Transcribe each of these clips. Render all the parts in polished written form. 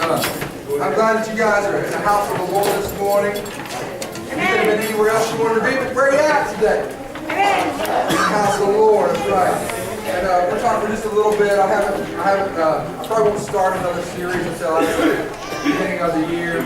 I'm glad that you guys are in the house of the Lord this morning. You could have been anywhere else you wanted to be, but where are you at today? In the house of the Lord, that's right. And we're talking for just a little bit. I probably won't start another series until the beginning of the year.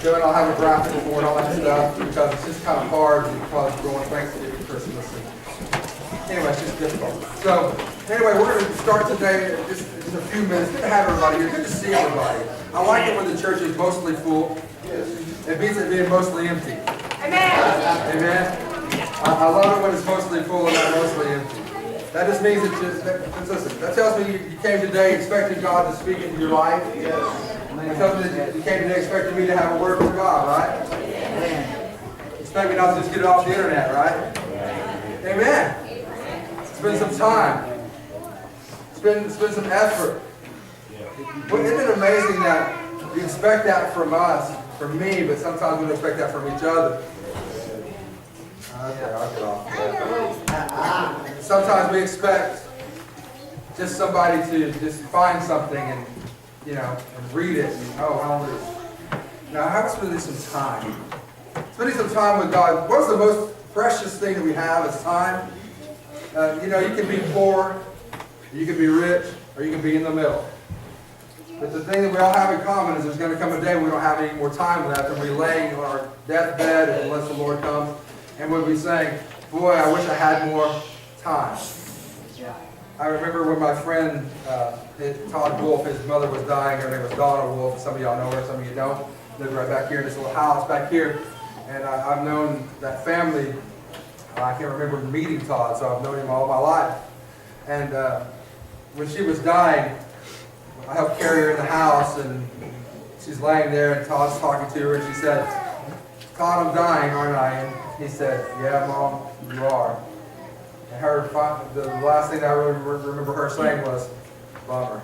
Then I'll have a graphic for it, all that stuff, because it's just kind of hard because we're going Thanksgiving, Christmas, and anyway, it's just difficult. So, anyway, we're going to start today just in a few minutes. Good to have everybody here. Good to see everybody. I like it when the church is mostly full. It beats it being mostly empty. Amen. Amen. I love it when it's mostly full and not mostly empty. That just means listen, that tells me you came today expecting God to speak into your life. It tells me that you came today expecting me to have a word from God, right? Amen. Expect me not to just get it off the internet, right? Amen. Spend some time. Spend some effort. Well, isn't it amazing that you expect that from us, from me, but sometimes we don't expect that from each other? Okay, I'll get off that. Sometimes we expect just somebody to just find something and, and read it. And, now, how about spending some time? Spending some time with God. What's the most precious thing that we have is time? You can be poor, you can be rich, or you can be in the middle. But the thing that we all have in common is there's going to come a day when we don't have any more time left, and we're laying on our deathbed unless the Lord comes, and we'll be saying, boy, I wish I had more time. I remember when my friend Todd Wolf, his mother was dying. Her name was Donna Wolf. Some of y'all know her, some of you don't. Lived right back here in this little house back here. And I've known that family. I can't remember meeting Todd, so I've known him all my life. And when she was dying, I helped carry her in the house, and she's laying there, and Todd's talking to her, and she said, Todd, I'm dying, aren't I? And he said, yeah, Mom, you are. And the last thing I remember her saying was, bummer.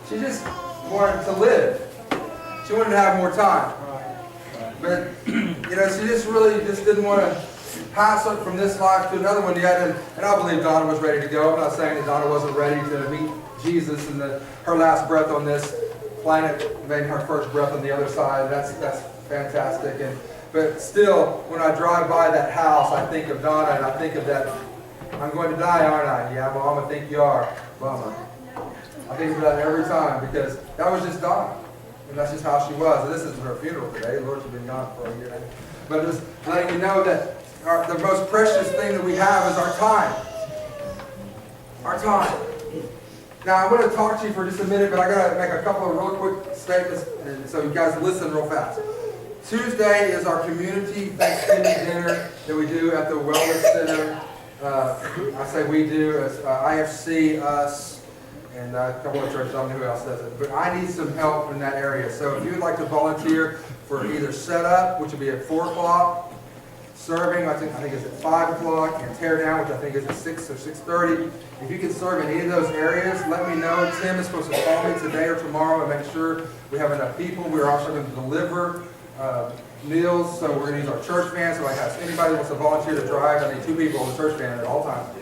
She just wanted to live. She wanted to have more time. But, she just really didn't want to pass up from this life to another one yet. And I believe Donna was ready to go. I'm not saying that Donna wasn't ready to meet Jesus and her last breath on this planet made her first breath on the other side. That's fantastic. But still, when I drive by that house, I think of Donna and I think of that, I'm going to die, aren't I? Yeah, Mom, I think you are. Bummer. I think of that every time because that was just Donna. And that's just how she was. And this isn't her funeral today. The Lord's been gone for a year now. But just letting you know that the most precious thing that we have is our time. Our time. Now, I'm going to talk to you for just a minute, but I got to make a couple of real quick statements, and so you guys listen real fast. Tuesday is our community Thanksgiving dinner that we do at the Wellness Center. I say we do as IFC, us, and a couple of churches. I don't know who else does it. But I need some help in that area. So if you would like to volunteer for either setup, which will be at 4 o'clock, serving, I think is at 5 o'clock, and tear down, which I think is at 6 or 6:30. If you can serve in any of those areas, let me know. Tim is supposed to call me today or tomorrow and make sure we have enough people. We're also going to deliver meals, so we're going to use our church van. So I have anybody that wants to volunteer to drive. I need 2 people in the church van at all times.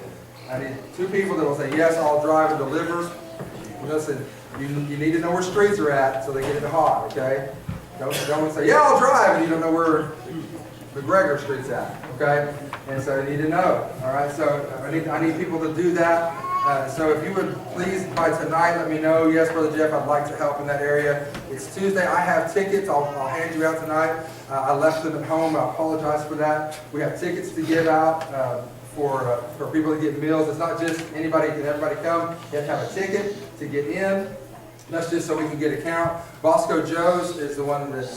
I need 2 people that will say, yes, I'll drive and deliver. Listen, you need to know where streets are at so they get it hot, okay? Don't say, yeah, I'll drive, and you don't know where McGregor Street's at, okay? And so you need to know, all right? So I need people to do that. So if you would please, by tonight, let me know. Yes, Brother Jeff, I'd like to help in that area. It's Tuesday. I have tickets. I'll hand you out tonight. I left them at home. I apologize for that. We have tickets to give out for people to get meals. It's not just anybody can everybody come. You have to have a ticket to get in. That's just so we can get a count. Bosco Joe's is the one that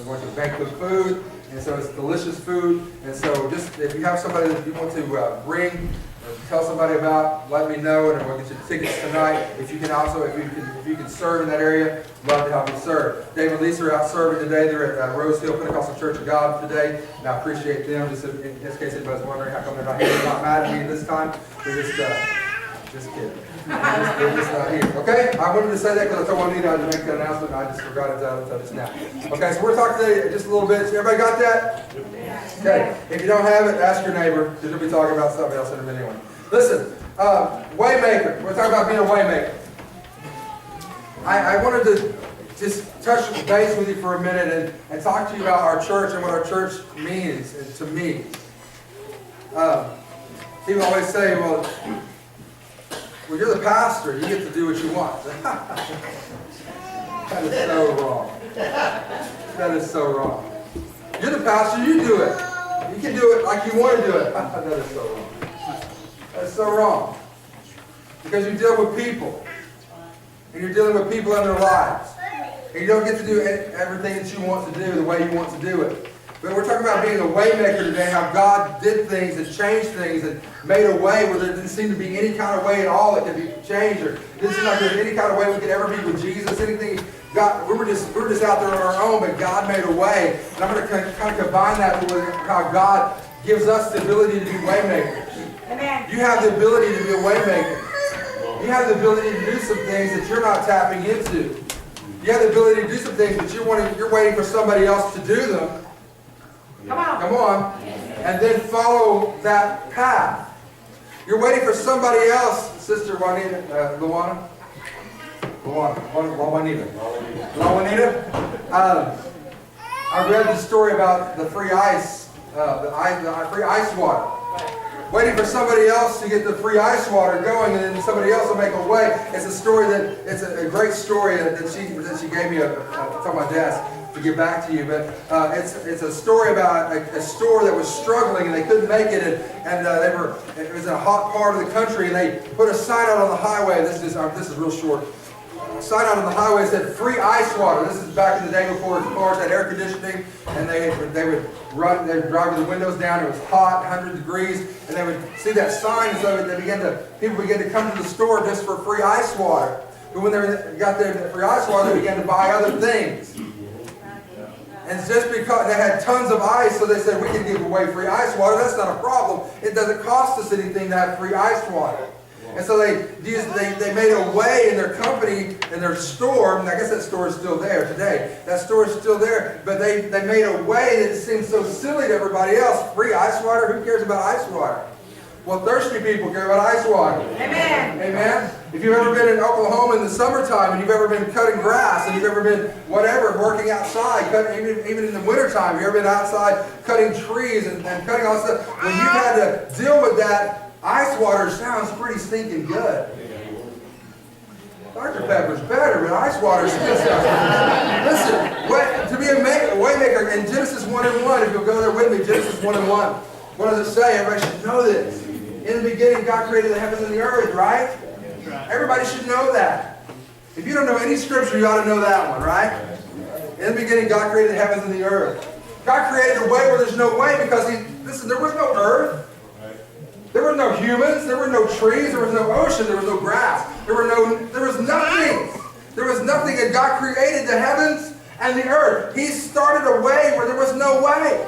we're going to bank with food. And so it's delicious food. And so just if you have somebody that you want to bring or tell somebody about, let me know, and we'll get you the tickets tonight. If you can also, if you can serve in that area, love to help you serve. Dave and Lisa are out serving today. They're at Rose Hill Pentecostal Church of God today, and I appreciate them. Just in this case, anybody's wondering how come they're not here, they're not mad at me this time. They're just kidding. They're just not here. Okay? I wanted to say that because I told Juanita to make that announcement, and I just forgot it until just now. Okay, so we're talking today just a little bit. Everybody got that? Okay. If you don't have it, ask your neighbor, because you'll be talking about something else in a minute anyway. Listen, waymaker. We're talking about being a waymaker. I wanted to just touch base with you for a minute and talk to you about our church and what our church means to me. People always say, well, you're the pastor, you get to do what you want. That is so wrong. That is so wrong. You're the pastor, you do it. You can do it like you want to do it. That is so wrong. That is so wrong. Because you deal with people. And you're dealing with people in their lives. And you don't get to do everything that you want to do the way you want to do it. But we're talking about being a way maker today, how God did things and changed things and made a way where there didn't seem to be any kind of way at all that could be changed, or it didn't seem like there was any kind of way we could ever be with Jesus. Anything God, we were just out there on our own, but God made a way. And I'm going to kind of combine that with how God gives us the ability to be way makers. Amen. You have the ability to be a way maker. You have the ability to do some things that you're not tapping into. You have the ability to do some things that you're waiting for somebody else to do them. Come on. And then follow that path. You're waiting for somebody else, Sister Juanita, Luana? I read the story about the free ice, the free ice water. Waiting for somebody else to get the free ice water going, and then somebody else will make a way. It's a story it's a great story that she gave me on my desk to give back to you. But it's a story about a store that was struggling and they couldn't make it, and it was in a hot part of the country, and they put a sign out on the highway. This is real short. A sign out on the highway said free ice water. This is back in the day before cars had air conditioning, and they would drive with the windows down. It was hot, 100 degrees, and they would see that sign, so people began to come to the store just for free ice water. But when they got their free ice water, they began to buy other things. And just because they had tons of ice, so they said, we can give away free ice water. That's not a problem. It doesn't cost us anything to have free ice water. And so they made a way in their company, in their store, and I guess that store is still there today. That store is still there, but they made a way that seemed so silly to everybody else. Free ice water? Who cares about ice water? Well, thirsty people care about ice water. Amen. Amen. If you've ever been in Oklahoma in the summertime, and you've ever been cutting grass, and you've ever been working outside, even in the wintertime, you've ever been outside cutting trees and cutting all that stuff, when you've had to deal with that, ice water sounds pretty stinking good. Dr. Pepper's better, but ice water still sounds good. Listen, to be a waymaker, in Genesis 1:1, if you'll go there with me, Genesis 1:1, what does it say? Everybody should know this. In the beginning, God created the heavens and the earth, right? Everybody should know that. If you don't know any scripture, you ought to know that one, right? In the beginning, God created the heavens and the earth. God created a way where there's no way because there was no earth. There were no humans, there were no trees, there was no ocean, there was no grass. There was nothing. There was nothing, and God created the heavens and the earth. He started a way where there was no way.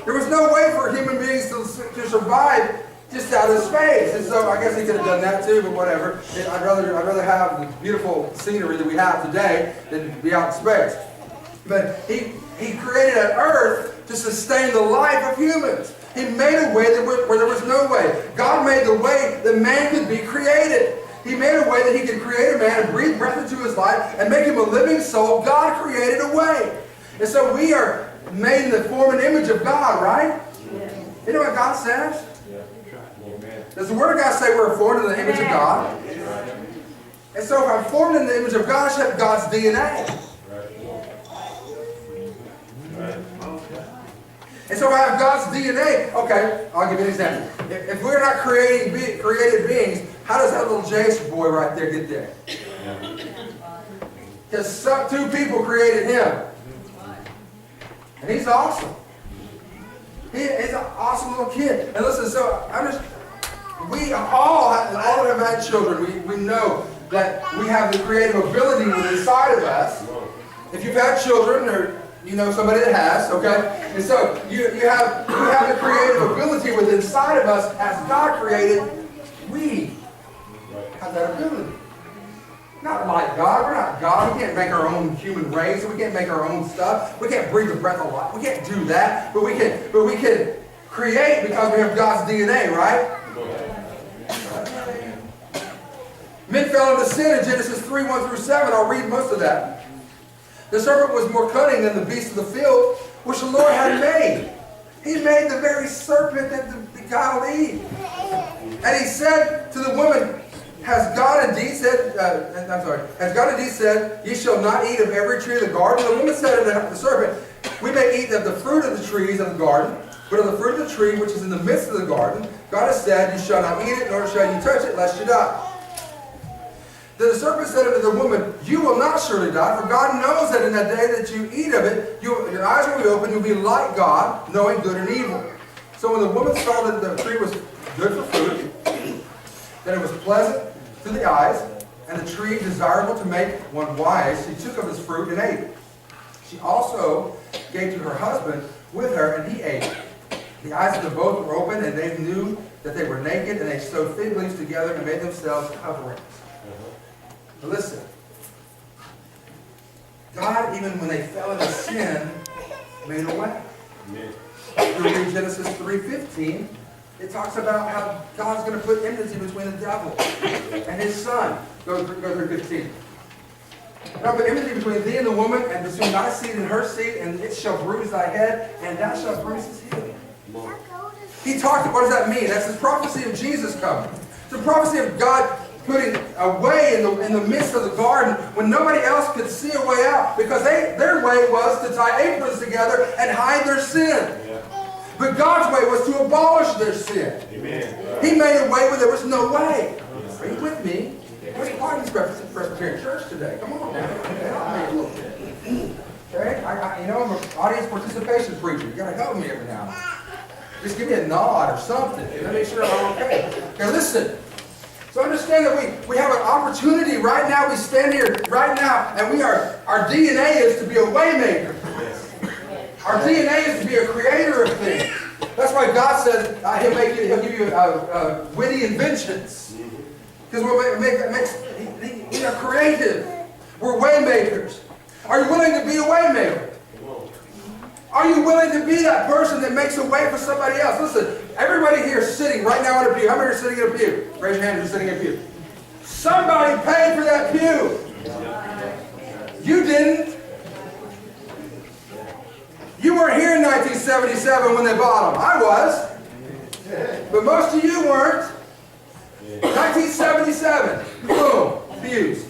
There was no way for human beings to survive just out of space. And so I guess he could have done that too, but whatever. I'd rather have the beautiful scenery that we have today than be out in space. But he created an earth to sustain the life of humans. He made a way where there was no way. God made the way that man could be created. He made a way that he could create a man and breathe breath into his life and make him a living soul. God created a way. And so we are made in the form and image of God, right? You know what God says? Does the Word of God say we're formed in the image of God? And so if I'm formed in the image of God, I should have God's DNA. And so if I have God's DNA, okay, I'll give you an example. If we're not created beings, how does that little Jason boy right there get there? Because two people created him. And he's awesome. He's an awesome little kid. And listen, we all have had children. We know that we have the creative ability within inside of us. If you've had children, or you know somebody that has, okay? And so you have the creative ability within inside of us as God created. We have that ability. Not like God. We're not God. We can't make our own human race. We can't make our own stuff. We can't breathe the breath of life. We can't do that. But we can create because we have God's DNA, right? Men fell into sin in Genesis 3, 1 through 7. I'll read most of that. The serpent was more cunning than the beast of the field, which the Lord had made. He made the very serpent that beguiled Eve. And he said to the woman, Has God indeed said, Ye shall not eat of every tree of the garden? The woman said to the serpent, We may eat of the fruit of the trees of the garden, but of the fruit of the tree which is in the midst of the garden, God has said, You shall not eat it, nor shall you touch it, lest you die. Then the serpent said unto the woman, You will not surely die, for God knows that in that day that you eat of it, your eyes will be opened, you'll be like God, knowing good and evil. So when the woman saw that the tree was good for food, that it was pleasant to the eyes, and the tree desirable to make one wise, she took of its fruit and ate it. She also gave to her husband with her, and he ate it. The eyes of them both were open, and they knew that they were naked, and they sewed fig leaves together and made themselves coverings. But listen, God, even when they fell into sin, made a way. If you read Genesis 3:15, it talks about how God's going to put enmity between the devil and his son. Go through 15. And I'll put enmity between thee and the woman, and between thy seed and her seed, and it shall bruise thy head, and thou shalt bruise his heel. He talked, what does that mean? That's the prophecy of Jesus coming. It's a prophecy of God putting a way in the midst of the garden when nobody else could see a way out, because their way was to tie aprons together and hide their sin. But God's way was to abolish their sin. Amen. He made a way where there was no way. Are you with me? Where's Party's Presbyterian Church today? Come on now. Help me a little bit. Okay? I'm an audience participation preacher. You gotta help me every now and then. Just give me a nod or something. Let me make sure I'm okay. Okay, listen. So understand that we have an opportunity right now. We stand here right now, and our DNA is to be a waymaker. Our DNA is to be a creator of things. That's why God says He'll give you witty inventions. Because we are creative. We're waymakers. Are you willing to be a waymaker? Are you willing to be that person that makes a way for somebody else? Listen, everybody here is sitting right now in a pew. How many are sitting in a pew? Raise your hand if you're sitting in a pew. Somebody paid for that pew. You didn't. You weren't here in 1977 when they bought them. I was. But most of you weren't. 1977. Boom. Pews.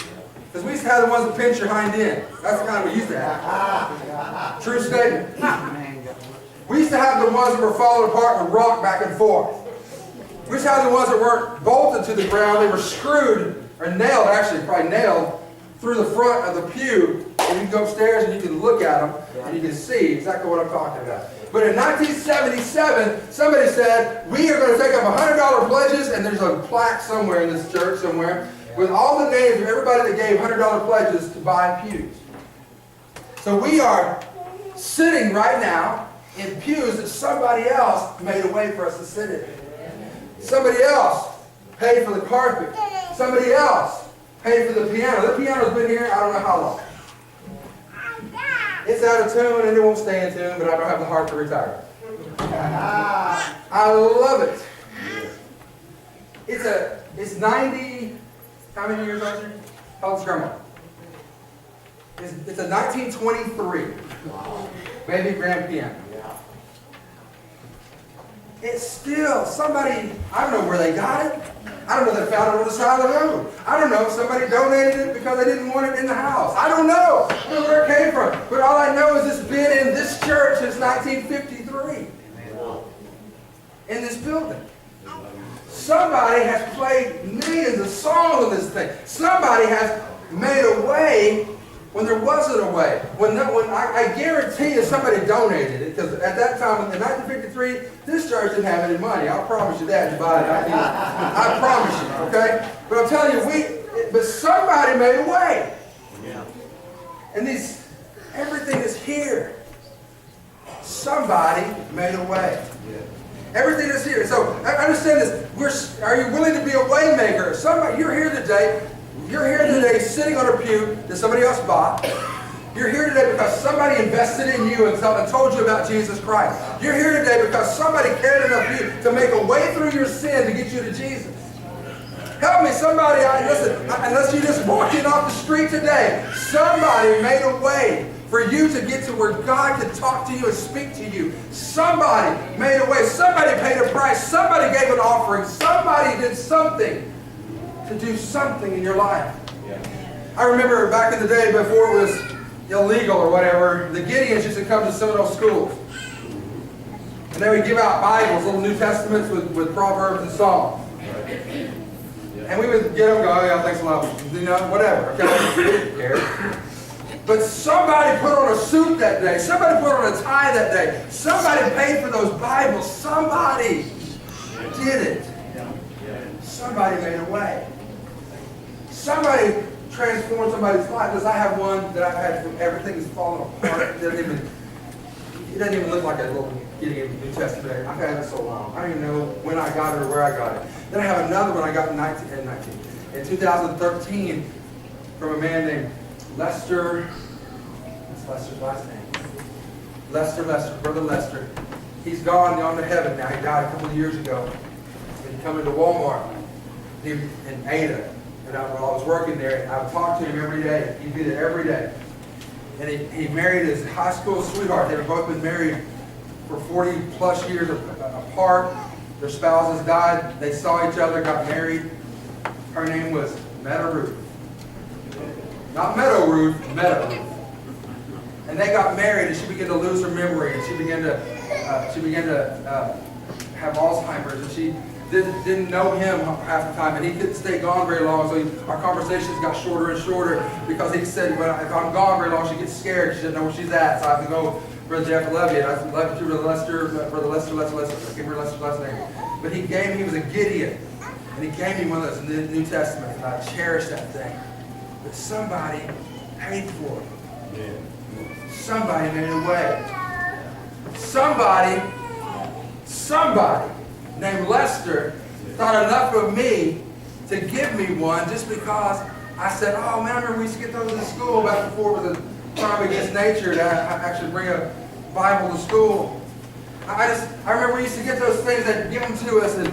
Because we used to have the ones that pinch your hind end. That's the kind we used to have. True statement. We used to have the ones that were falling apart and rocked back and forth. We used to have the ones that weren't bolted to the ground. They were screwed, or nailed, actually, probably nailed, through the front of the pew. And you can go upstairs and you can look at them and you can see exactly what I'm talking about. But in 1977, somebody said, we are going to take up $100 pledges, and there's a plaque somewhere in this church somewhere, with all the names of everybody that gave $100 pledges to buy pews. So we are sitting right now in pews that somebody else made a way for us to sit in. Somebody else paid for the carpet. Somebody else paid for the piano. The piano's been here I don't know how long. It's out of tune and it won't stay in tune, but I don't have the heart to retire. I love it. It's 90... How many years old? How old's Grandma? It's a 1923 baby grand piano. It's still somebody, I don't know where they got it. I don't know if they found it on the side of the road. I don't know if somebody donated it because they didn't want it in the house. I don't know where it came from. But all I know is it's been in this church since 1953. In this building. Somebody has played millions of songs on this thing. Somebody has made a way when there wasn't a way. When I guarantee you somebody donated it, because at that time, in 1953, this church didn't have any money. I'll promise you that. I promise you, okay? But I'm telling you, but somebody made a way. And everything is here. Somebody made a way. Everything is here. So understand this. Are you willing to be a way maker? You're here today. You're here today sitting on a pew that somebody else bought. You're here today because somebody invested in you and told you about Jesus Christ. You're here today because somebody cared enough for you to make a way through your sin to get you to Jesus. Help me, somebody. Listen, unless you just walked in off the street today, somebody made a way for you to get to where God could talk to you and speak to you. Somebody made a way. Somebody paid a price. Somebody gave an offering. Somebody did something to do something in your life. I remember back in the day before it was illegal or whatever, the Gideons used to come to some of those schools. And they would give out Bibles, little New Testaments with Proverbs and Psalms. And we would get them and go, oh yeah, thanks a lot. You know, whatever. Okay? We didn't care. But somebody put on a suit that day. Somebody put on a tie that day. Somebody paid for those Bibles. Somebody did it. Somebody made a way. Somebody transformed somebody's life. Because I have one that I've had from everything is falling apart. It doesn't even look like a little Gideon New Testament. I've had it so long. I don't even know when I got it or where I got it. Then I have another one I got in 2013 from a man named Lester. What's Lester's last name? Lester, Brother Lester. He's gone to heaven now. He died a couple of years ago. He'd come into Walmart in Ada. And while I was working there, I would talk to him every day. He'd be there every day. And he married his high school sweetheart. They had both been married for 40 plus years apart. Their spouses died. They saw each other, got married. Her name was Meta Ruth. Not Meadow Ruth, Meta Ruth. And they got married, and she began to lose her memory, and she began to have Alzheimer's, and she didn't know him half the time, and he couldn't stay gone very long, so our conversations got shorter and shorter, because he said, well, if I'm gone very long, she gets scared, she doesn't know where she's at, so I have to go, Brother Jeff, I love you, and I love you too, Brother Lester, I can't remember Lester's last name, but he was a Gideon, and he gave me one of those New Testaments, and I cherish that thing, but somebody paid for it. Yeah. Somebody made a way. Somebody named Lester thought enough of me to give me one just because I said, oh man, I remember we used to get those in school back before it was a crime against nature to actually bring a Bible to school. I remember we used to get those things that give them to us, and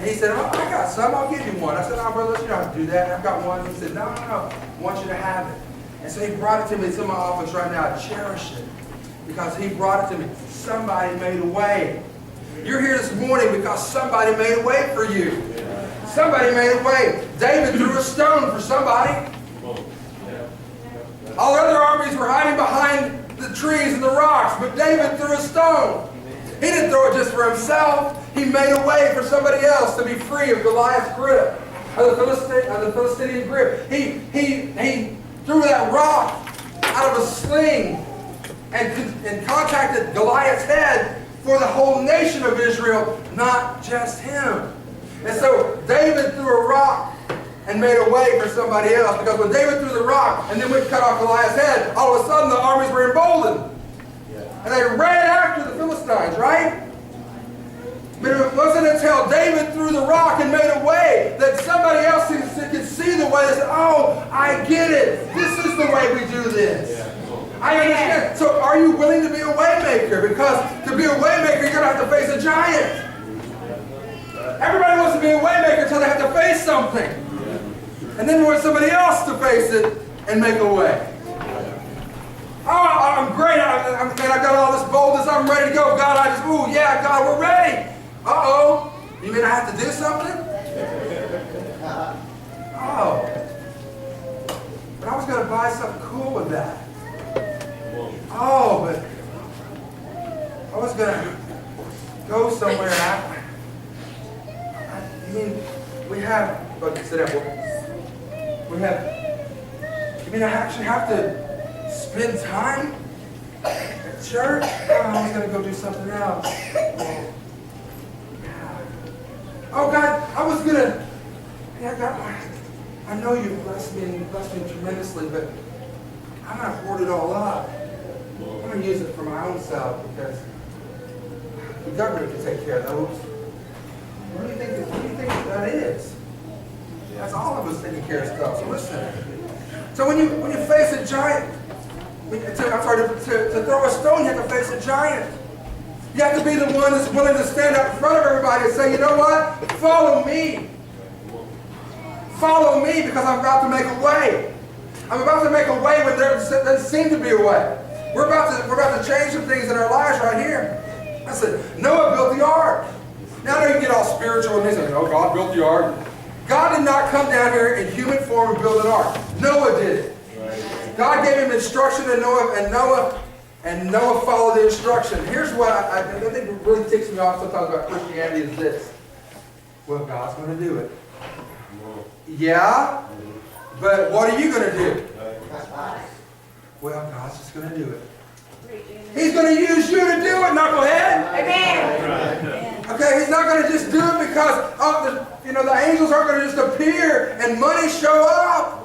he said, oh, I got some, I'll give you one. I said, oh brother, you don't have to do that. And I've got one. He said, no, I want you to have it. And so he brought it to me. It's in my office right now. I cherish it because he brought it to me. Somebody made a way. You're here this morning because somebody made a way for you. Somebody made a way. David threw a stone for somebody. All other armies were hiding behind the trees and the rocks, but David threw a stone. He didn't throw it just for himself. He made a way for somebody else to be free of Goliath's grip, of the Philistine grip. He threw that rock out of a sling and contacted Goliath's head for the whole nation of Israel, not just him. And so David threw a rock and made a way for somebody else, because when David threw the rock and then went and cut off Goliath's head, all of a sudden the armies were emboldened. And they ran after the Philistines, right? But it wasn't until David threw the rock and made a way that somebody else could see the way. They said, oh, I get it. This is the way we do this. I understand. So are you willing to be a waymaker? Because to be a waymaker, you're going to have to face a giant. Everybody wants to be a waymaker until they have to face something. And then want somebody else to face it and make a way. Oh, I'm great. I've got all this boldness. I'm ready to go. God, yeah, God, we're ready. Uh-oh. You mean I have to do something? Oh. But I was going to buy something cool with that. Oh, but I was going to go somewhere. We have, sit down. I actually have to spend time at church? Oh, I was going to go do something else. Oh, God, I was going to, God, I know you've blessed me tremendously, but I'm going to hoard it all up. I'm going to use it for my own self because the government can take care of those. What do you think that is? That's all of us taking care of stuff. So listen. So when you face a giant, to throw a stone, you have to face a giant. You have to be the one that's willing to stand up in front of everybody and say, you know what? Follow me. Follow me because I'm about to make a way. I'm about to make a way when there doesn't seem to be a way. We're about to change some things in our lives right here. I said, Noah built the ark. Now I know you get all spiritual and they say, oh, God built the ark. God did not come down here in human form and build an ark. Noah did it. God gave him instruction to Noah, and Noah followed the instruction. Here's what I think really ticks me off sometimes about Christianity is this. Well, God's going to do it. Yeah, but what are you going to do? Well, God's just going to do it. He's going to use you to do it, knucklehead. Amen. Okay, he's not going to just do it because the angels aren't going to just appear and money show up.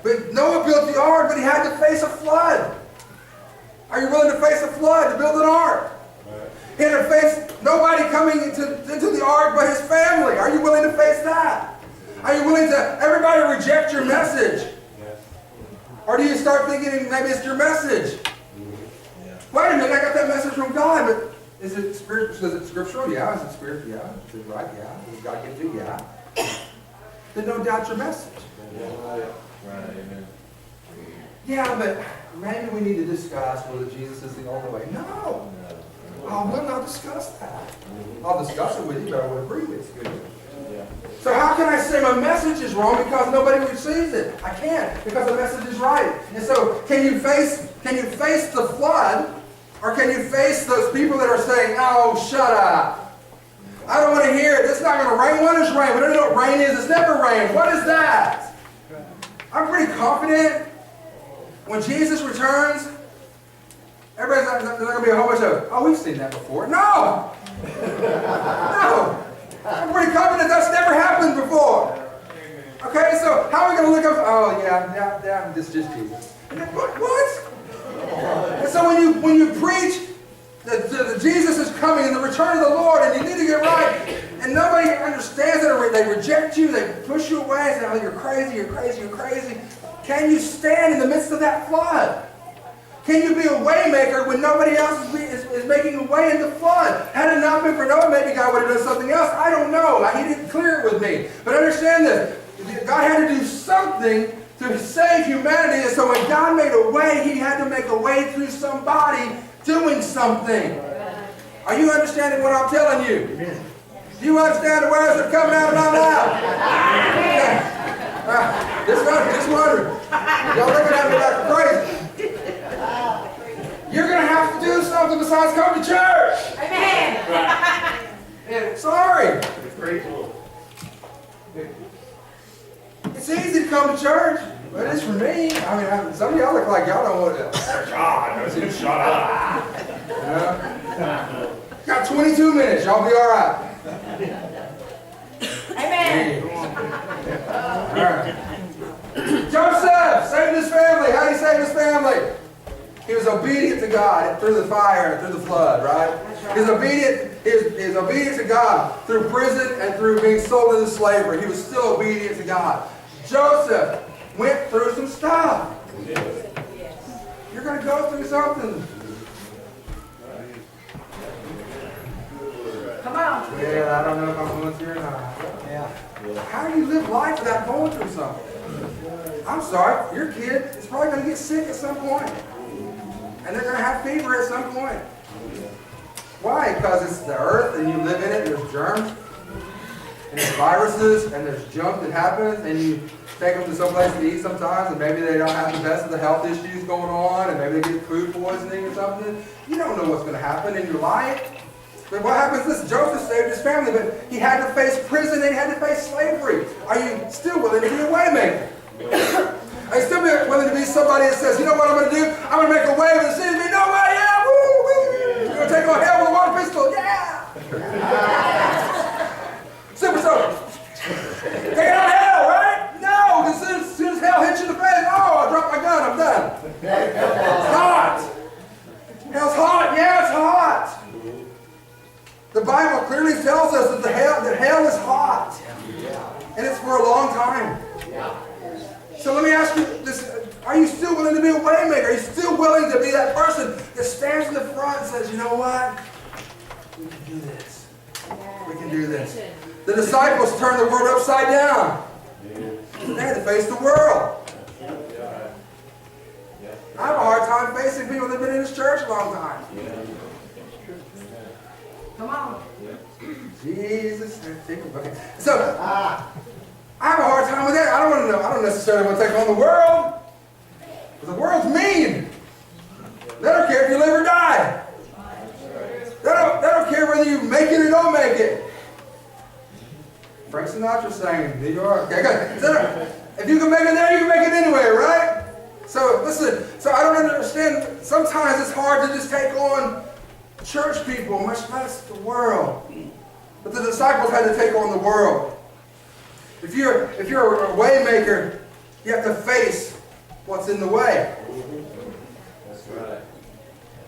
But Noah built the ark, but he had to face a flood. Are you willing to face a flood to build an ark? He had to face nobody coming into the ark but his family. Are you willing to face that? Are you willing to everybody reject your message? Or do you start thinking maybe it's your message? Wait a minute, I got that message from God, but is it scriptural? Yeah. Is it spiritual? Yeah. Is it right? Yeah. Does God give you? Yeah. Then don't doubt your message. Yeah, but maybe we need to discuss whether Jesus is the only way. No. I will not discuss that. I'll discuss it with you, but I would agree with you. So how can I say my message is wrong because nobody receives it? I can't, because the message is right. And so can you face the flood, or can you face those people that are saying, oh, shut up. I don't want to hear it. It's not going to rain. What is rain? We don't know what rain is. It's never rain. What is that? I'm pretty confident when Jesus returns, everybody's not, there's not going to be a whole bunch of, oh, we've seen that before. No! No! I'm pretty confident that's never happened before. Okay, so how are we going to look up? Oh, yeah, this is just Jesus. And then, what? And so when you preach that Jesus is coming and the return of the Lord and you need to get right, and nobody understands it, or they reject you, they push you away and say, oh, you're crazy, you're crazy, you're crazy. Can you stand in the midst of that flood? Can you be a way maker when nobody else is making a way in the flood? Had it not been for Noah, maybe God would have done something else. I don't know. He didn't clear it with me. But understand this. God had to do something to save humanity. And so when God made a way, he had to make a way through somebody doing something. Are you understanding what I'm telling you? Do you understand the words that are coming out of my mouth? Just wondering. Y'all looking at me like crazy. You're going to have to do something besides come to church. Amen. Sorry. It's easy to come to church, but it's for me. I mean, some of y'all look like y'all don't want to. Shut up. Got 22 minutes. Y'all be all right. Amen. All right. Joseph saved his family. How did he save his family? He was obedient to God through the fire and through the flood, right? He was obedient to God through prison and through being sold into slavery. He was still obedient to God. Joseph went through some stuff. You're going to go through something. Come on. Yeah, I don't know if I'm going through or not. Yeah. How do you live life without going through something? I'm sorry, your kid is probably going to get sick at some point. And they're going to have fever at some point. Why? Because it's the earth and you live in it, there's germs, and there's viruses, and there's junk that happens, and you take them to some place to eat sometimes, and maybe they don't have the best of the health issues going on, and maybe they get food poisoning or something. You don't know what's going to happen in your life. But what happens is Joseph saved his family, but he had to face prison and he had to face slavery. Are you still willing to be a waymaker? Are you still willing to be somebody that says, you know what I'm going to do? I'm going to make a way with the city. No way, yeah, woo, woo. You're going to take on hell with a water pistol, yeah. Super soaker. Take it on hell, right? No, because as soon as hell hits you in the face, oh, I dropped my gun, I'm done. It's hot. Hell's hot, yeah, it's hot. The Bible clearly tells us that hell is hot. And it's for a long time. So let me ask you this. Are you still willing to be a waymaker? Are you still willing to be that person that stands in the front and says, you know what? We can do this. We can do this. The disciples turned the world upside down. They had to face the world. I have a hard time facing people that have been in this church a long time. Come on. Jesus. So, I have a hard time with that. I don't necessarily want to take on the world. Because the world's mean. They don't care if you live or die. They don't care whether you make it or don't make it. Frank Sinatra sang, New York. Okay, good. So, if you can make it there, you can make it anyway, right? So, listen. So, I don't understand. Sometimes it's hard to just take on church people, much less the world. But the disciples had to take on the world. If you're a way maker, you have to face what's in the way. That's right.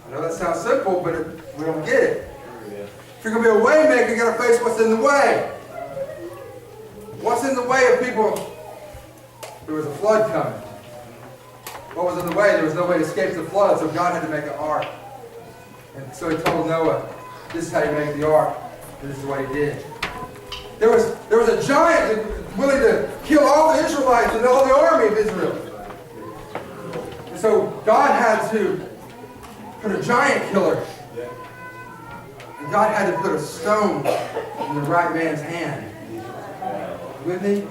I know that sounds simple, but we don't get it. If you're going to be a way maker, you got to face what's in the way. What's in the way of people? There was a flood coming. What was in the way? There was no way to escape the flood, so God had to make an ark. And so he told Noah, this is how you make the ark. And this is what he did. There was a giant willing to kill all the Israelites and all the army of Israel. And so God had to put a giant killer. And God had to put a stone in the right man's hand. You with me?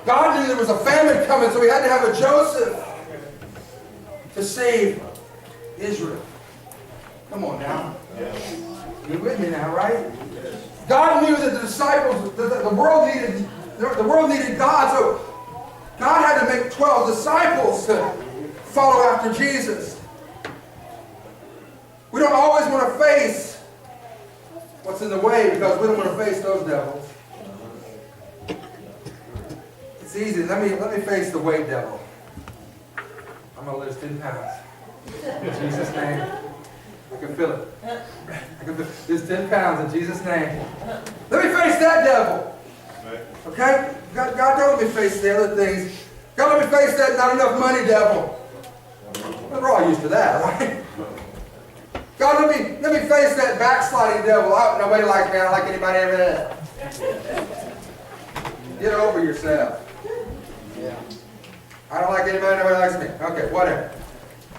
God knew there was a famine coming, so he had to have a Joseph to save Israel. Come on now. You with me now, right? God knew that the disciples, the world needed God, so God had to make 12 disciples to follow after Jesus. We don't always want to face what's in the way because we don't want to face those devils. It's easy. Let me face the weight devil. I'm going to lose 10 pounds. In Jesus' name. I can feel it. I can feel it. Lose 10 pounds in Jesus' name. Let me face that devil. Okay? God don't let me face the other things. God let me face that not enough money devil. We're all used to that, right? God let me face that backsliding devil. Nobody likes me. I don't like anybody ever there. Get over yourself. I don't like anybody, nobody likes me. Okay, whatever.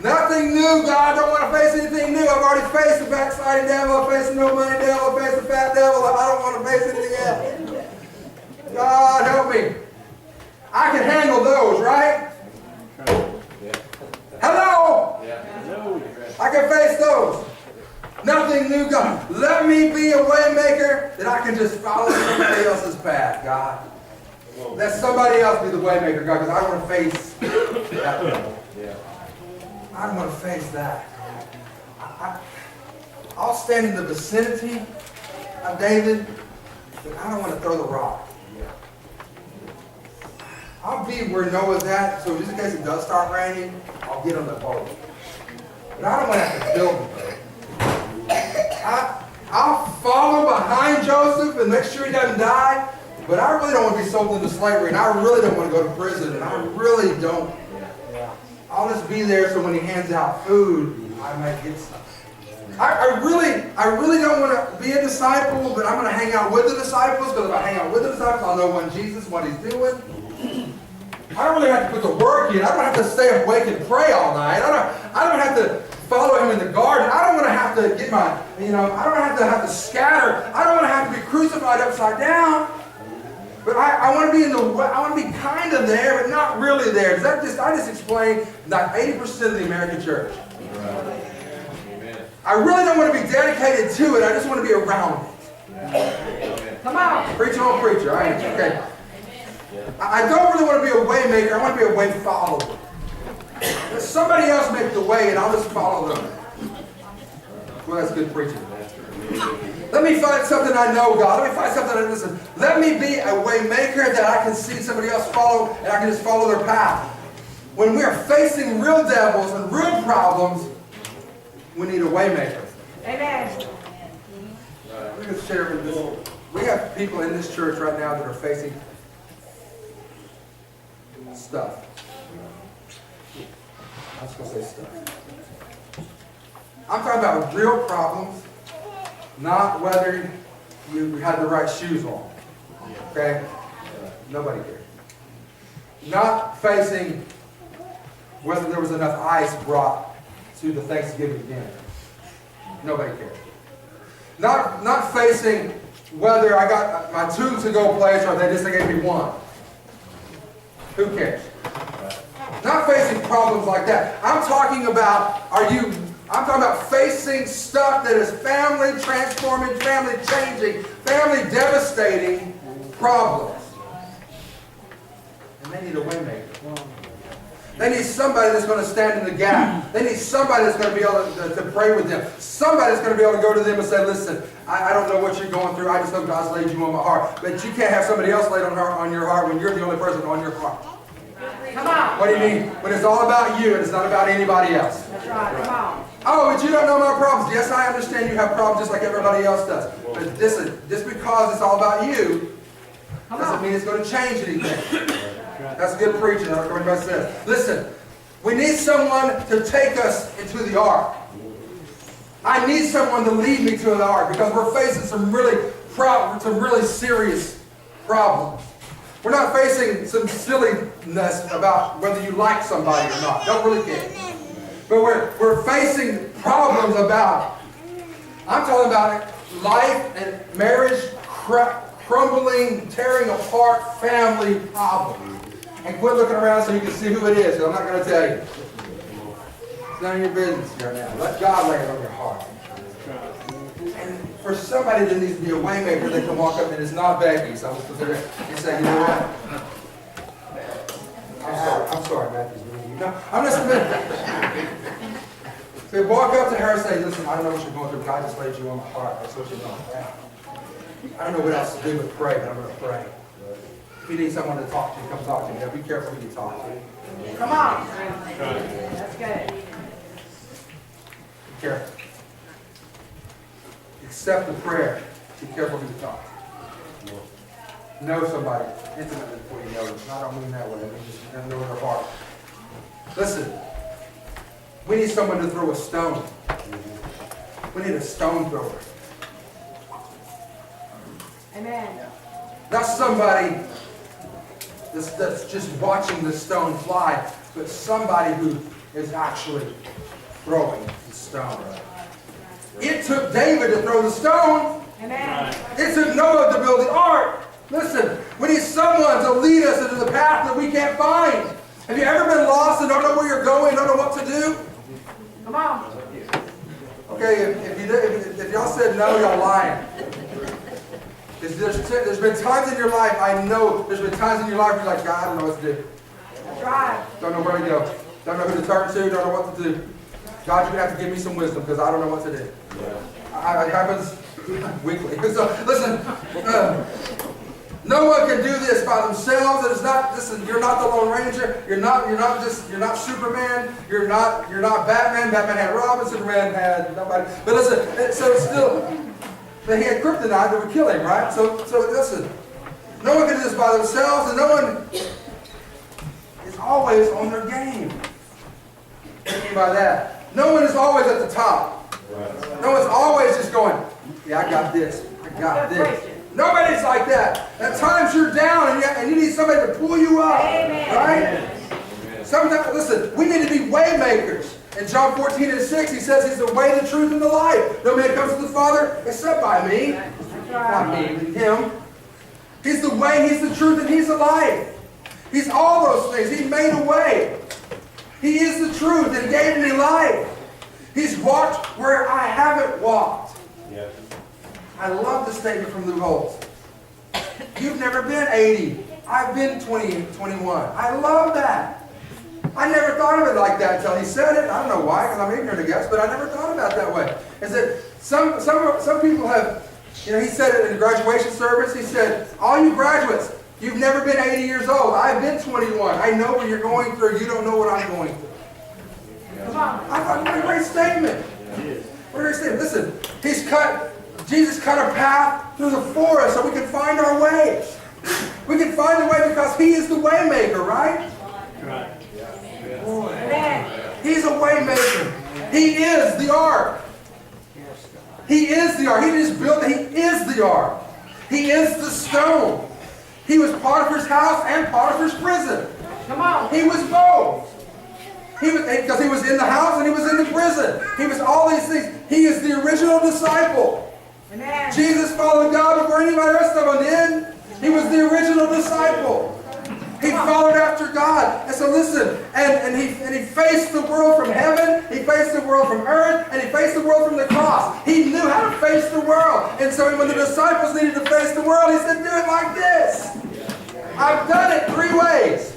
Nothing new, God. I don't want to face anything new. I've already faced the backsliding devil. I've faced the no money devil. I've faced the fat devil. I don't want to face anything else. God help me. I can handle those, right? Hello? I can face those. Nothing new, God. Let me be a way maker that I can just follow somebody else's path, God. Let somebody else be the way maker, God, because I want to face that devil. I don't want to face that. I'll stand in the vicinity of David, but I don't want to throw the rock. I'll be where Noah's at, so just in case it does start raining, I'll get on the boat. But I don't want to have to build the boat. I'll follow behind Joseph and make sure he doesn't die, but I really don't want to be sold into slavery, and I really don't want to go to prison, and I really don't. I'll just be there so when he hands out food, I might get some. I really don't want to be a disciple, but I'm going to hang out with the disciples, because if I hang out with the disciples, I'll know when Jesus, what he's doing. I don't really have to put the work in. I don't have to stay awake and pray all night. I don't have to follow him in the garden. I don't want to have to get my, I don't have to scatter. I don't want to have to be crucified upside down. But I want to be I want to be kind of there, but not really there. I just explained like 80% of the American church. I really don't want to be dedicated to it. I just want to be around it. Come on. Preacher on preacher. Okay. I don't really want to be a way maker. I want to be a way follower. Let somebody else make the way and I'll just follow them. Well, that's good preaching. Let me find something I know, God. Let me find something I listen. Let me be a way maker that I can see somebody else follow and I can just follow their path. When we're facing real devils and real problems, we need a way maker. Amen. We're going to share with this. We have people in this church right now that are facing stuff. I was going to say stuff. I'm talking about real problems, not whether you had the right shoes on. Okay? Nobody cared. Not facing whether there was enough ice brought to the Thanksgiving dinner. Nobody cared. Not facing whether I got my 2 to-go plates or they just gave me 1. Who cares? Not facing problems like that. I'm talking about facing stuff that is family transforming, family changing, family devastating problems. And they need a waymaker. They need somebody that's going to stand in the gap. They need somebody that's going to be able to pray with them. Somebody that's going to be able to go to them and say, listen, I don't know what you're going through. I just know God's laid you on my heart. But you can't have somebody else laid on your heart when you're the only person on your heart. Come on. What do you mean? When it's all about you and it's not about anybody else. That's right. Come on. Oh, but you don't know my problems. Yes, I understand you have problems just like everybody else does. But listen, just because it's all about you doesn't mean it's going to change anything. That's good preaching, like everybody says. Listen, we need someone to take us into the ark. I need someone to lead me to the ark because we're facing some really serious problems. We're not facing some silliness about whether you like somebody or not. Don't really care. But we're facing problems about, I'm talking about life and marriage crumbling, tearing apart family problems. And quit looking around so you can see who it is, because I'm not going to tell you. It's none of your business right now. Let God lay it on your heart. And for somebody that needs to be a waymaker, they can walk up and it's not Becky. So I'm going to say, you know what? I'm sorry, Matthew's doing you. No, I'm just going to walk up to her and say, listen, I don't know what you're going through. God just laid you on my heart. That's what you're going through. I don't know what else to do but pray, but I'm going to pray. If you need someone to talk to, come talk to me. Now be careful who you talk to. Come on. That's good. Be careful. Accept the prayer. Be careful who you talk to. Know somebody intimately before you know them. I don't mean that way. I mean just know their heart. Listen, we need someone to throw a stone. We need a stone thrower. Amen. Not somebody that's just watching the stone fly, but somebody who is actually throwing the stone. It took David to throw the stone. Amen. It took Noah to build the ark. Listen, we need someone to lead us into the path that we can't find. Have you ever been lost and don't know where you're going, don't know what to do? Come on. Okay, if y'all said no, y'all lying. There's been times in your life, I know, there's been times in your life where you're like, God, I don't know what to do. That's right. Don't know where to go. Don't know who to turn to, don't know what to do. God, you're going to have to give me some wisdom because I don't know what to do. It happens weekly. So, listen, no one can do this by themselves. It is not, listen, you're not the Lone Ranger. You're not Superman. You're not Batman. Batman had Robin, Superman had nobody. But listen, so still, he had kryptonite that would kill him, right? So listen, no one can do this by themselves, and no one is always on their game. What do you mean by that? No one is always at the top. No one's always just going, yeah, I got this. I got this. Nobody's like that. At times you're down and you need somebody to pull you up. Amen. Right? Sometimes, listen, we need to be way makers. In John 14:6, he says he's the way, the truth, and the life. No man comes to the Father except by me. Not me, but him. He's the way, he's the truth, and he's the life. He's all those things. He made a way. He is the truth and gave me life. He's walked where I haven't walked. Yes. I love the statement from Lou Holtz. You've never been 80. I've been 20, 21. I love that. I never thought of it like that until he said it. I don't know why, because I'm ignorant, I guess, but I never thought about it that way. Is that some people have, he said it in the graduation service, he said, all you graduates, you've never been 80 years old. I've been 21. I know what you're going through. You don't know what I'm going through. Come on. I thought, what a great statement. What a great statement. Listen, Jesus cut a path through the forest so we can find our way. We can find the way because he is the way maker, right? Right. Amen. He's a way maker. He is the ark. He is the ark. He didn't just build it. He is the ark. He is the stone. He was Potiphar's house and Potiphar's prison. Come on. He was both. Because he was in the house and he was in the prison. He was all these things. He is the original disciple. Amen. Jesus followed God before anybody else of them did. He was the original disciple. He followed after God. And so listen, and he faced the world from heaven, he faced the world from earth, and he faced the world from the cross. He knew how to face the world. And so when the disciples needed to face the world, he said, do it like this. I've done it 3 ways.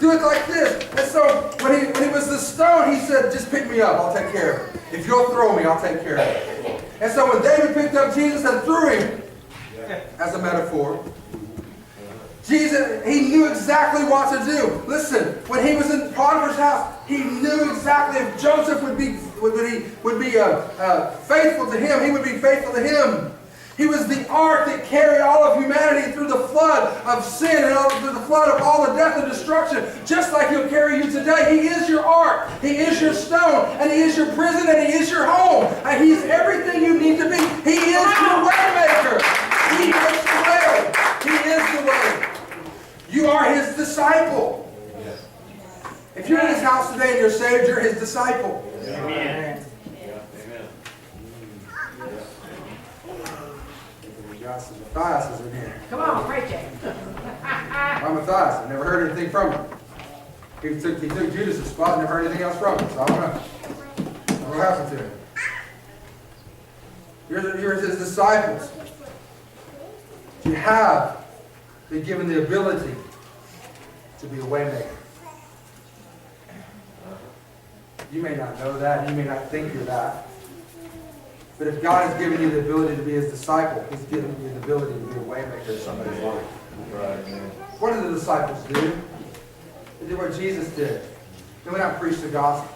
Do it like this. And so when he was the stone, he said, just pick me up, I'll take care of it. If you'll throw me, I'll take care of it. And so when David picked up Jesus and threw him, as a metaphor, Jesus, he knew exactly what to do. Listen, when he was in Potiphar's house, he knew exactly if Joseph would be faithful to him, he would be faithful to him. He was the ark that carried all of humanity through the flood of sin and through the flood of all the death and destruction, just like he'll carry you today. He is your ark. He is your stone. And he is your prison. And he is your home. And he's everything you need to be. He is your way maker. He makes the way. He is the way. You are his disciple. If you're in his house today and you're saved, you're his disciple. Amen. Matthias is in here. Come on, preach it. I'm Matthias. I never heard anything from him. He took Judas' spot, never heard anything else from him. So I don't know what happened to him. You're his disciples. You have been given the ability to be a waymaker. You may not know that. You may not think you're that. But if God has given you the ability to be his disciple, he's given you the ability to be a waymaker in somebody's life. Right. What did the disciples do? They did what Jesus did. They went out and preached the gospel.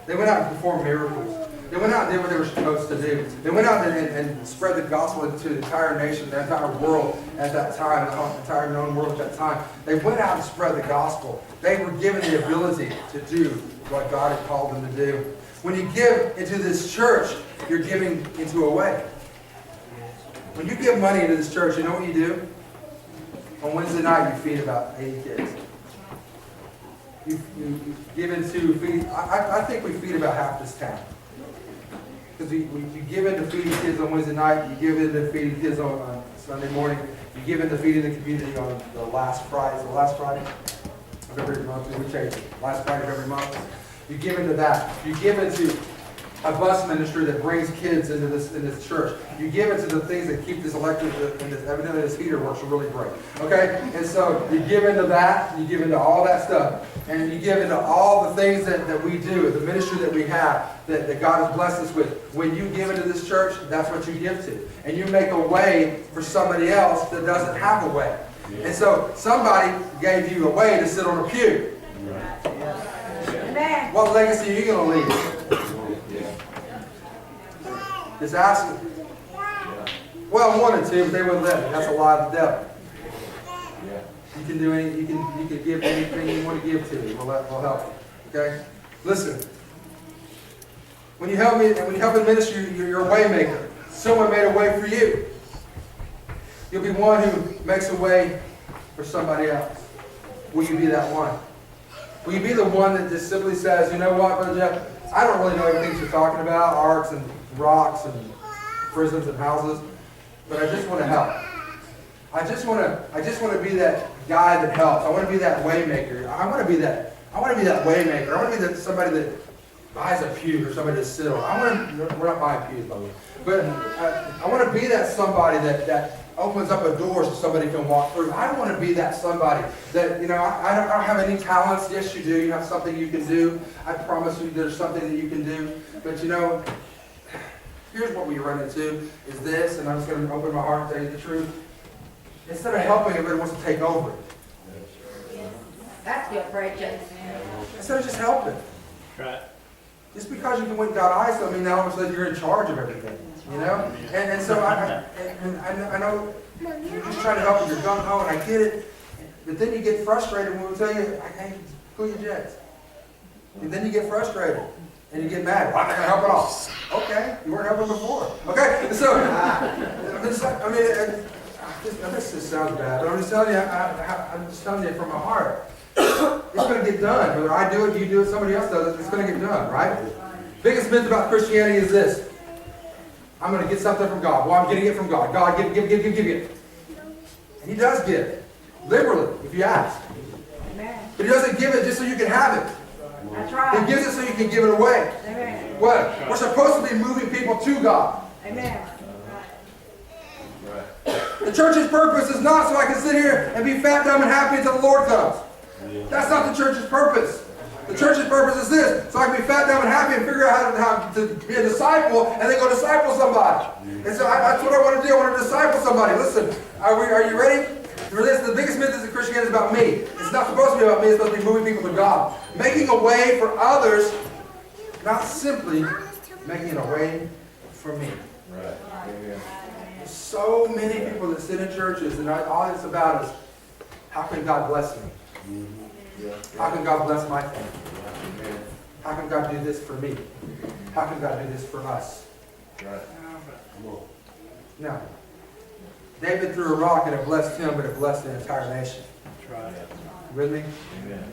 They went out and performed miracles. They went out and did what they were supposed to do. They went out and spread the gospel to the entire nation, the entire world at that time, the entire known world at that time. They went out and spread the gospel. They were given the ability to do what God had called them to do. When you give into this church, you're giving into a way. When you give money into this church, you know what you do? On Wednesday night, you feed about 80 kids. You give into feed. I think we feed about half this town. Because you give into feeding kids on Wednesday night, you give into feeding kids on Sunday morning, you give into feeding the community on the last Friday. The last Friday of every month. We change it. Last Friday of every month. You give into that. You give into a bus ministry that brings kids into this church. You give into the things that keep this electric, and evidently this heater works really great. Okay? And so you give into that, you give into all that stuff. And you give into all the things that we do, the ministry that we have, that God has blessed us with. When you give into this church, that's what you give to. And you make a way for somebody else that doesn't have a way. And so somebody gave you a way to sit on a pew. Amen. What legacy are you going to leave? Just ask them. Well, I wanted to, but they wouldn't let me. That's a lie of the devil. You can do any. You can give anything you want to give to me. We'll help you. Okay. Listen. When you help me, when you help in ministry, you're a way maker. Someone made a way for you. You'll be one who makes a way for somebody else. Will you be that one? Will you be the one that just simply says, you know what, Brother Jeff, I don't really know everything you're talking about, arcs and rocks and prisons and houses, but I just want to help. I just want to be that guy that helps. I want to be that way maker. I want to be that way maker. I want to be somebody that buys a pew or somebody to sit on. We're not buying pews, by the way. But I want to be that somebody that opens up a door so somebody can walk through. I want to be that somebody that, you know, I don't have any talents. Yes, you do. You have something you can do. I promise you there's something that you can do. But, you know, here's what we run into is this, and I'm just going to open my heart and tell you the truth. Instead of helping, everybody wants to take over it. That's good, preaching. Instead of just helping. Right. Just because you went and got eyes doesn't mean now all of a sudden you're in charge of everything. You know? And so I know you're just trying to help and you're gung-ho and I get it. But then you get frustrated when we tell you, I can't pull your jets. And then you get frustrated. And you get mad. Why am I going to help at all? Okay, you weren't helping before. Okay, so, this just sounds bad, but I'm just telling you, I'm just telling you from my heart. It's going to get done. Whether I do it, you do it, somebody else does it, it's going to get done, right? Biggest myth about Christianity is this. I'm going to get something from God. Well, I'm getting it from God. God, give. And He does give. Liberally, if you ask. Amen. But He doesn't give it just so you can have it. That's He right. gives it so you can give it away. Amen. What? We're supposed to be moving people to God. Amen. The church's purpose is not so I can sit here and be fat, dumb, and happy until the Lord comes. That's not the church's purpose. The church's purpose is this, so I can be fat, dumb, and happy and figure out how to be a disciple and then go disciple somebody. And so that's what I want to do. I want to disciple somebody. Listen, are you ready for this? The biggest myth is that Christianity is about me. It's not supposed to be about me. It's supposed to be moving people to God. Making a way for others, not simply making a way for me. Right. Amen. There's so many people that sit in churches and all it's about is, how can God bless me? How can God bless my family? How can God do this for me? How can God do this for us? Right. No. David threw a rock and it blessed him, but it blessed the entire nation. With me? Amen.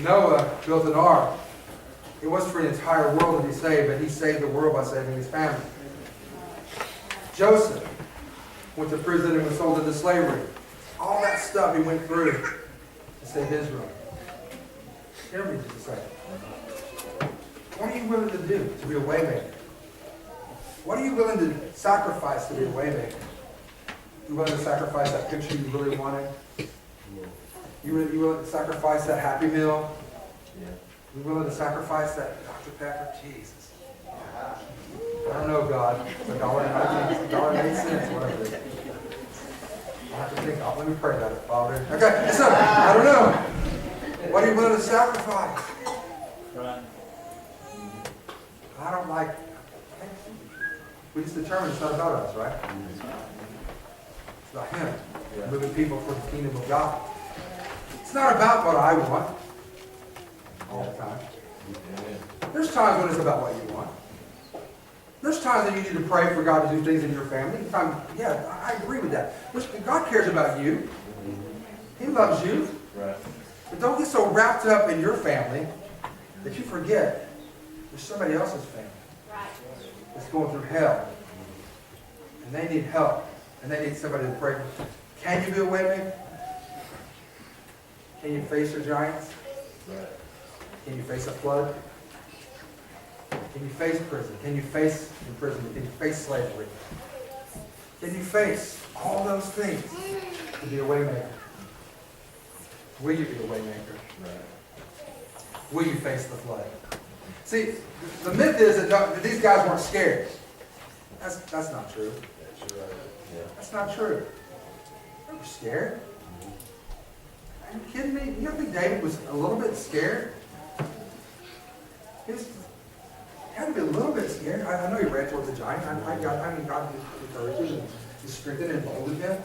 Noah built an ark. It was for the entire world to be saved, but he saved the world by saving his family. Joseph went to prison and was sold into slavery. All that stuff he went through to save Israel. Hear me just a second. What are you willing to do to be a waymaker? What are you willing to sacrifice to be a waymaker? You willing to sacrifice that picture you really wanted? You willing to sacrifice that Happy Meal? You willing to sacrifice that Dr. Pepper? Jesus. I don't know, God. It's $1.08, whatever it is. I have to think. Let me pray about it, Father. Okay, so I don't know. What are you willing to sacrifice? Right. I don't like. We just determined it's not about us, right? It's about Him. Moving people for the kingdom of God. It's not about what I want all the time. There's times when it's about what you want. There's times that you need to pray for God to do things in your family. Yeah, I agree with that. God cares about you. He loves you. Right. But don't get so wrapped up in your family that you forget there's somebody else's family that's going through hell. And they need help. And they need somebody to pray for. Can you be a waymaker? Can you face your giants? Right. Can you face a flood? Can you face prison? Can you face imprisonment? Can you face slavery? Can you face all those things to be a waymaker? Will you be a waymaker? Right. Will you face the flood? See, the myth is that these guys weren't scared. That's not true. That's right. Yeah. That's not true. They were scared. Are you kidding me? You don't think David was a little bit scared? He had to be a little bit scared. I know he ran towards the giant. God encouraged him and strengthened and emboldened him.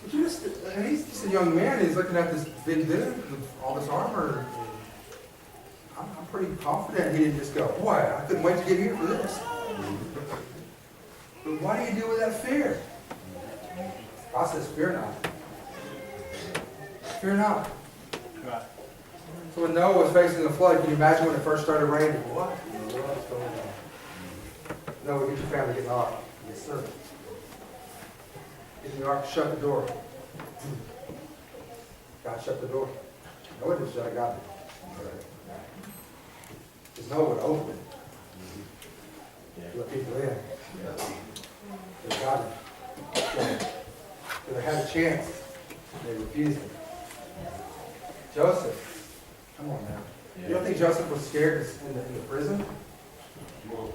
But he's just a young man. He's looking at this big dude with all this armor. I'm pretty confident he didn't just go, boy, I couldn't wait to get here for this. But what do you do with that fear? God says, fear not. Fear not. Right. So when Noah was facing the flood, can you imagine when it first started raining? What in the world is going on? Noah, get your family, get in the ark. Yes, sir. Get in the ark, shut the door. God shut the door. Noah didn't shut it, God did. Because Noah would open it. Let people in. They got it. They had a chance. They refused it. Joseph. Come on now. You don't think Joseph was scared in the prison? You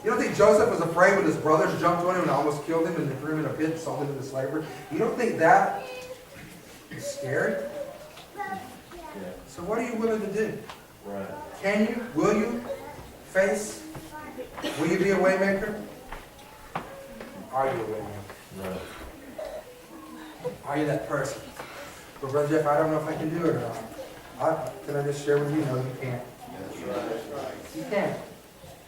don't think Joseph was afraid when his brothers jumped on him and almost killed him and threw him in a pit and sold him into slavery? You don't think that is scary? So what are you willing to do? Right. Can you? Will you face? Will you be a waymaker? Are you a waymaker? Right. Are you that person? But Brother Jeff, I don't know if I can do it or not. Can I just share with you? No, you can't. That's right. He can.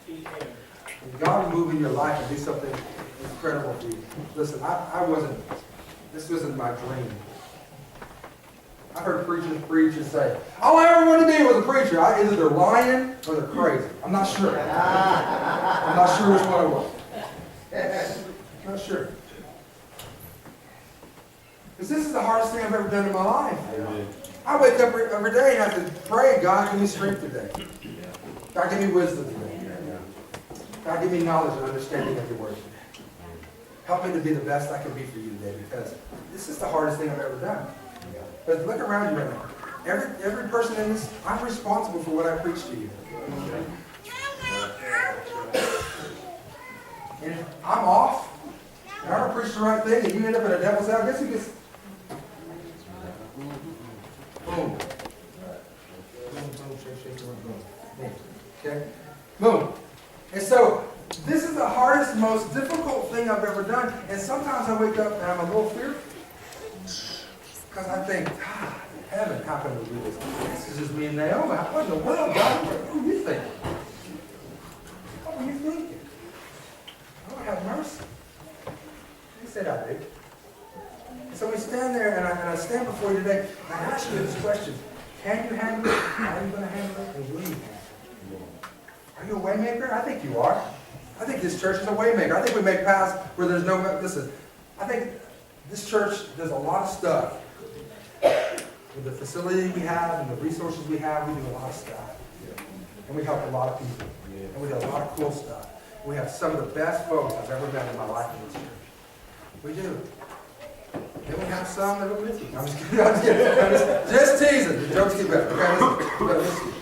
And God will move in your life and do something incredible for you. Listen, this wasn't my dream. I heard preachers preach and say, all I ever wanted to be was a preacher. Either they're lying or they're crazy. I'm not sure. I'm not sure which one it was. Not sure. Because this is the hardest thing I've ever done in my life. I wake up every day and have to pray, God, give me strength today. God, give me wisdom today. God, give me knowledge and understanding of your word today. Help me to be the best I can be for you today, because this is the hardest thing I've ever done. But look around you right now. Every person in this, I'm responsible for what I preach to you. And if I'm off, and I don't preach the right thing, and you end up in a devil's house, guess who gets... Boom. Boom, boom, shake, boom, boom. Okay? Boom. And so, this is the hardest, most difficult thing I've ever done. And sometimes I wake up and I'm a little fearful. Because I think, God, in heaven, how can we do this? This is just me and Naomi. What in the world, God? What were you thinking? What were you thinking? Lord, have mercy. He said I did. And so we stand there, and I stand before you today, and I ask you this question. Can you handle it? Are you going to handle it? And will you handle it? Are you a way maker? I think you are. I think this church is a way maker. I think we make paths where there's no... Listen, I think this church does a lot of stuff. With the facility we have and the resources we have, we do a lot of stuff. And we help a lot of people. And we do a lot of cool stuff. We have some of the best folks I've ever met in my life in this church. We do. Then we have some that are with you. I'm just kidding. Just teasing. The jokes get better. Okay, listen.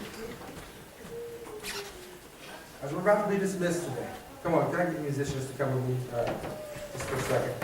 As we're about to be dismissed today, come on, can I get musicians to come with me just for a second?